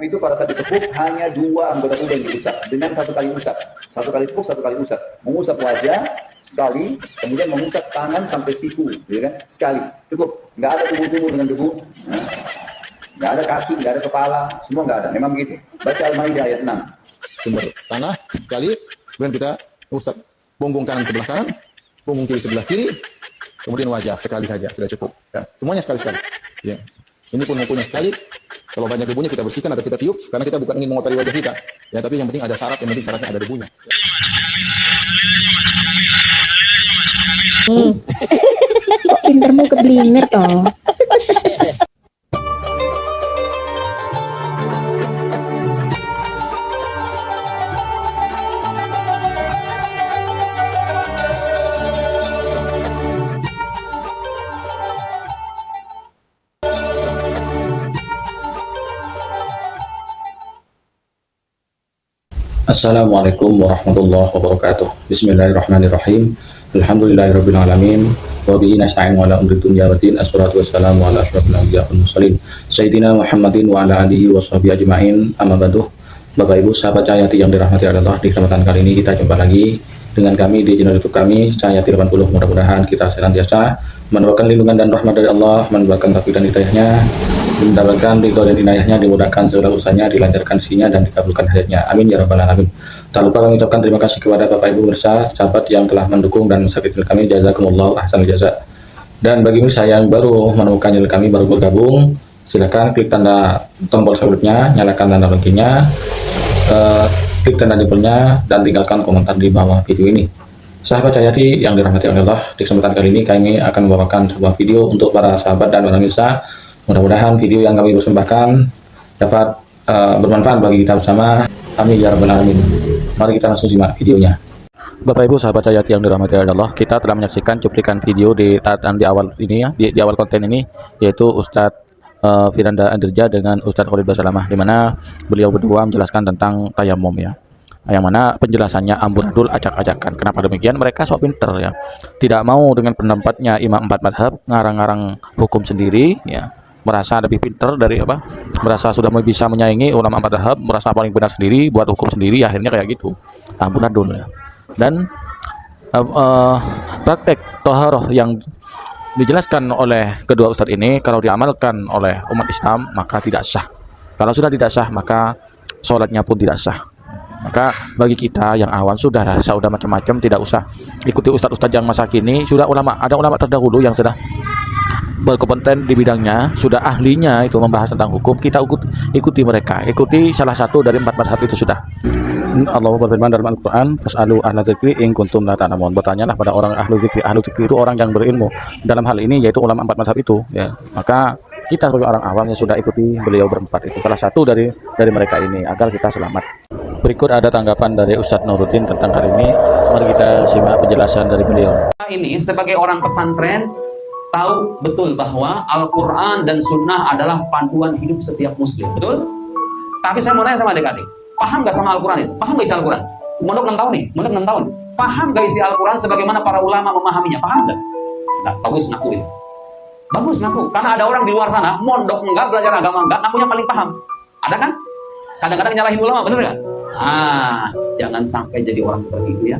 Itu pada saat ditekuk hanya 2 anggota tubuh yang diusap dengan 1 kali usap. 1 kali tekuk, 1 kali usap. Mengusap wajah sekali, kemudian mengusap tangan sampai siku, ya kan? Sekali, cukup. Nggak ada tubuh-tubuh dengan debu, nah, nggak ada kaki, nggak ada kepala, semua nggak ada. Memang begitu. Baca Al-Maidah ayat 6. Sumber tanah sekali, kemudian kita usap punggung kanan sebelah kanan, punggung kiri sebelah kiri, kemudian wajah sekali saja sudah cukup. Ya, semuanya sekali-sekali. Ya. Ini pun mempunyai sekali. Kalau banyak debunya kita bersihkan atau kita tiup, karena kita bukan ingin mengotori wajah kita. Ya, tapi yang penting ada syarat, yang penting syaratnya ada debunya. Kok pintermu keblinger toh? Assalamualaikum warahmatullahi wabarakatuh. Bismillahirrahmanirrahim. Alhamdulillahirabbil alamin. Wa bihi nasta'in ala umri dunya waddin. Assalatu wassalamu ala asyrofil anbiya'i wal mursalin. Sayyidina Muhammadin wa ala alihi washabihi ajmain. Amma ba'du. Bapak Ibu sahabat Cahayati yang dirahmati Allah, di kesempatan kali ini kita jumpa lagi dengan kami di channel YouTube kami Cahayati 80. Mudah-mudahan kita senantiasa mendapatkan lindungan dan rahmat dari Allah, mendapatkan taufik dan hidayahnya, mendapatkan ridho dan inayahnya, dimudahkan segala urusannya, dilancarkan sinya dan dikabulkan hajatnya. Amin ya rabbal alamin. Tak lupa kami ucapkan terima kasih kepada Bapak Ibu pemirsa, sahabat yang telah mendukung dan subscribe kami. Jazakumullah ahsanul jaza. Dan bagi pemirsa yang baru menemukan channel kami, baru bergabung, silakan klik tanda tombol subscribe-nya, nyalakan tanda loncengnya, klik tanda jempolnya, dan tinggalkan komentar di bawah video ini. Sahabat Cahayati yang dirahmati oleh Allah, di kesempatan kali ini kami akan membawakan sebuah video untuk para sahabat dan pemirsa. Mudah-mudahan video yang kami persembahkan dapat bermanfaat bagi kita bersama. Amin ya rabbal alamin. Mari kita langsung simak videonya. Bapak Ibu sahabat Cahayati yang dirahmati oleh Allah, kita telah menyaksikan cuplikan video di awal ini ya, di awal konten ini, yaitu Ustadz Firanda Andirja dengan Ustadz Khalid Basalamah, di mana beliau berdua menjelaskan tentang tayamum ya. Yang mana penjelasannya amburadul acak-acakan. Kenapa demikian? Mereka sok pinter ya, tidak mau dengan pendapatnya imam 4 madhab, ngarang-ngarang hukum sendiri ya, merasa lebih pinter dari apa, merasa sudah bisa menyaingi ulama 4 madhab, merasa paling benar sendiri, buat hukum sendiri, akhirnya kayak gitu, amburadul ya. Dan praktek toharoh yang dijelaskan oleh kedua ustadz ini, kalau diamalkan oleh umat Islam maka tidak sah. Kalau sudah tidak sah maka sholatnya pun tidak sah. Maka bagi kita yang awam sudah macam-macam, tidak usah ikuti ustadz-ustadz yang masa kini. Sudah ada ulama terdahulu yang sudah berkompeten di bidangnya, sudah ahlinya itu membahas tentang hukum. Kita ikuti mereka, ikuti salah satu dari 4 mazhab itu sudah. Allah berfirman dalam Al-Quran, fas'alu ahla dzikri in kuntum la ta'lamun. Bertanyalah pada orang ahlu zikri. Ahlu zikri itu orang yang berilmu dalam hal ini, yaitu ulama 4 mazhab itu ya. Maka kita sebagai orang awam yang sudah ikuti beliau berempat itu, salah satu dari mereka ini, agar kita selamat. Berikut ada tanggapan dari Ustadz Nuruddin tentang hari ini. Mari kita simak penjelasan dari beliau. Ini sebagai orang pesantren tahu betul bahwa Al-Quran dan Sunnah adalah panduan hidup setiap muslim, betul? Tapi saya mau nanya sama adik-adik, paham gak sama Al-Quran itu? Paham gak isi Al-Quran? Mondok 6 tahun nih, mondok 6 tahun. Paham gak isi Al-Quran sebagaimana para ulama memahaminya? Paham gak? Nah, bagus ngaku ini. Bagus ngaku, karena ada orang di luar sana, mondok enggak, belajar agama enggak, ngakunya paling paham. Ada kan? Kadang-kadang nyalahin ulama, bener gak? Jangan sampai jadi orang seperti itu ya.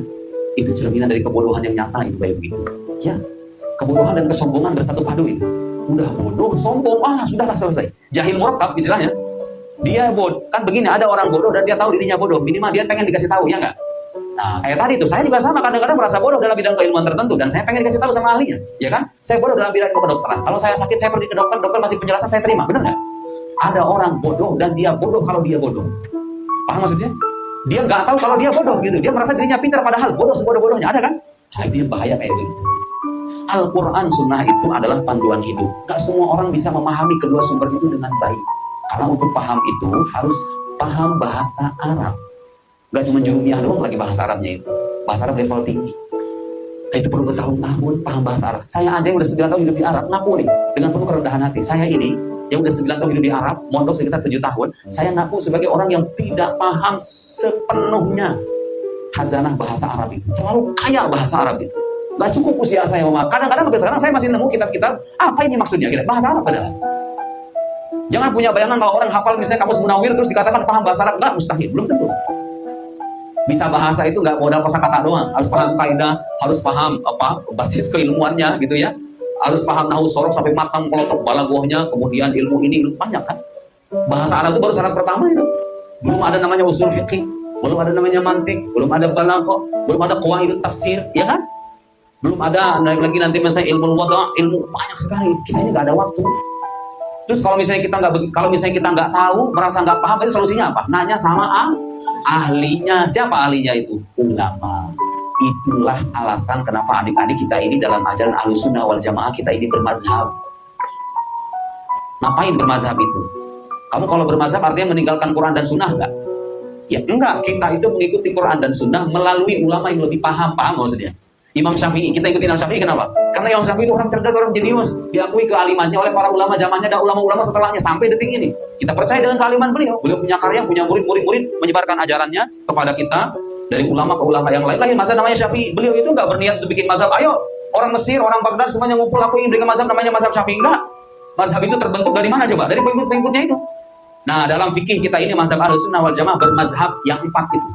Itu cerminan dari kebodohan yang nyata itu kayak begitu. Ya, kebodohan dan kesombongan bersatu padu itu. Udah bodoh, sombong, sudahlah selesai. Jahil murakkab istilahnya. Dia bodoh, kan begini, ada orang bodoh dan dia tahu dirinya bodoh. Minimal dia pengen dikasih tahu, ya enggak? Nah, kayak tadi itu, saya juga sama, kadang-kadang merasa bodoh dalam bidang keilmuan tertentu dan saya pengen dikasih tahu sama ahlinya, ya kan? Saya bodoh dalam bidang kedokteran. Kalau saya sakit, saya pergi ke dokter, dokter masih penjelasan, saya terima, benar nggak? Ada orang bodoh dan dia bodoh kalau dia bodoh. Paham maksudnya? Dia nggak tahu kalau dia bodoh gitu. Dia merasa dirinya pintar padahal bodoh sebodoh-bodohnya. Ada kan? Nah, itu yang bahaya kayak gitu. Al-Quran Sunnah itu adalah panduan hidup. Gak semua orang bisa memahami kedua sumber itu dengan baik. Karena untuk paham itu harus paham bahasa Arab. Gak cuma Jurumiyah doang lagi bahasa Arabnya itu. Bahasa Arab level tinggi. Itu perlu bertahun-tahun paham bahasa Arab. Saya aja yang udah 9 tahun hidup di Arab, ngaku nih dengan penuh kerendahan hati. Saya ini yang udah 9 tahun hidup di Arab, mondok sekitar 7 tahun, saya ngaku sebagai orang yang tidak paham sepenuhnya khazanah bahasa Arab itu. Terlalu kaya bahasa Arab itu. Gak cukup usia saya memahami. Kadang-kadang sampai sekarang saya masih nemu kitab-kitab, apa ini maksudnya? Bahasa Arab padahal. Jangan punya bayangan kalau orang hafal misalnya kamus Munawwir terus dikatakan paham bahasa Arab, enggak, mustahil, belum tentu. Bisa bahasa itu nggak modal kosakata doang, harus paham kaidah, harus paham basis keilmuannya gitu ya, harus paham nahwu sorok sampai matang kelotok balaghahnya, kemudian ilmu ini banyak kan. Bahasa Arab itu baru syarat pertama itu. Belum ada namanya usul fikih, belum ada namanya mantik, belum ada balaghah, belum ada qawaidut tafsir, ya kan? Belum ada lagi nanti misalnya ilmu wada, ilmu banyak sekali. Kita ini nggak ada waktu. Terus kalau misalnya kita nggak tahu, merasa nggak paham, berarti solusinya apa? Nanya sama ahlinya. Siapa ahlinya itu? Ulama. Itulah alasan kenapa adik-adik kita ini dalam ajaran Ahlussunnah wal Jamaah kita ini bermazhab. Ngapain bermazhab itu? Kamu kalau bermazhab artinya meninggalkan Quran dan Sunnah enggak? Ya enggak, kita itu mengikuti Quran dan Sunnah melalui ulama yang lebih paham maksudnya. Imam Syafi'i, kita ikutin Imam Syafi'i kenapa? Karena Imam Syafi'i itu orang cerdas, orang jenius, diakui kealimannya oleh para ulama zamannya dan ulama-ulama setelahnya sampai detik ini. Kita percaya dengan kealiman beliau. Beliau punya karya, punya murid-murid menyebarkan ajarannya kepada kita dari ulama ke ulama yang lain. Lahir mazhab namanya Syafi'i. Beliau itu enggak berniat untuk bikin mazhab. Ayo, orang Mesir, orang Baghdad semuanya ngumpul, aku ingin bikin mazhab namanya mazhab Syafi'i. Enggak. Mazhab itu terbentuk dari mana coba? Dari pengikut-pengikutnya itu. Nah, dalam fikih kita ini mazhab Ahlussunnah wal Jamaah bermazhab yang 4 itu.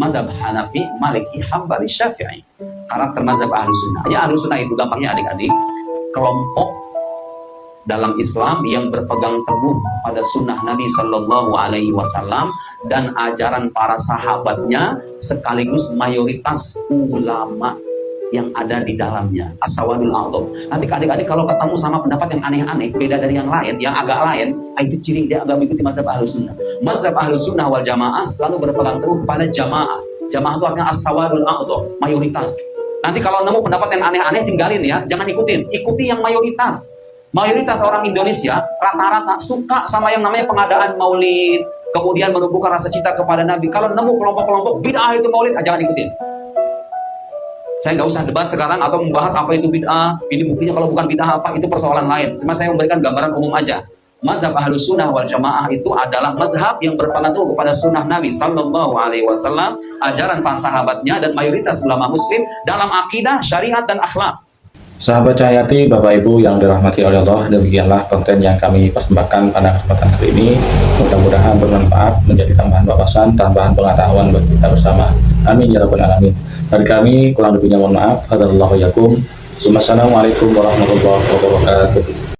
Mazhab Hanafi, Maliki, Hambali, Syafi'i. Karakter mazhab Ahlussunnah. Ya, Ahlussunnah itu gampangnya adik-adik, kelompok dalam Islam yang berpegang teguh pada sunnah Nabi Sallallahu Alaihi Wasallam dan ajaran para sahabatnya, sekaligus mayoritas ulama yang ada di dalamnya. As-sawadul a'dham. Nanti adik-adik kalau ketemu sama pendapat yang aneh-aneh, beda dari yang lain, yang agak lain, itu ciri dia agak mengikuti mazhab Ahlussunnah. Mazhab Ahlussunnah wal Jamaah selalu berpegang teguh kepada jamaah. Jamaah itu artinya as-sawadul a'dham, mayoritas. Nanti kalau nemu pendapat yang aneh-aneh tinggalin ya, jangan ikutin. Ikuti yang mayoritas. Mayoritas orang Indonesia rata-rata suka sama yang namanya pengadaan maulid, kemudian menumbuhkan rasa cinta kepada Nabi. Kalau nemu kelompok-kelompok bid'ah itu maulid, jangan ikutin. Saya nggak usah debat sekarang atau membahas apa itu bid'ah, ini buktinya kalau bukan bid'ah apa, itu persoalan lain. Cuma saya memberikan gambaran umum aja. Mazhab Ahlussunnah wal Jamaah itu adalah mazhab yang berpegang teguh kepada sunnah Nabi Sallallahu Alaihi Wasallam, ajaran para sahabatnya dan mayoritas ulama Muslim dalam akidah, syariat dan akhlak. Sahabat Cahyati, Bapak Ibu yang dirahmati oleh Allah, demikianlah konten yang kami persembahkan pada kesempatan kali ini. Mudah-mudahan bermanfaat, menjadi tambahan wawasan, tambahan pengetahuan bagi kita bersama. Amin ya rabbal alamin. Dari kami kurang lebihnya mohon maaf. Hadzallahu yakum. Assalamualaikum warahmatullahi wabarakatuh.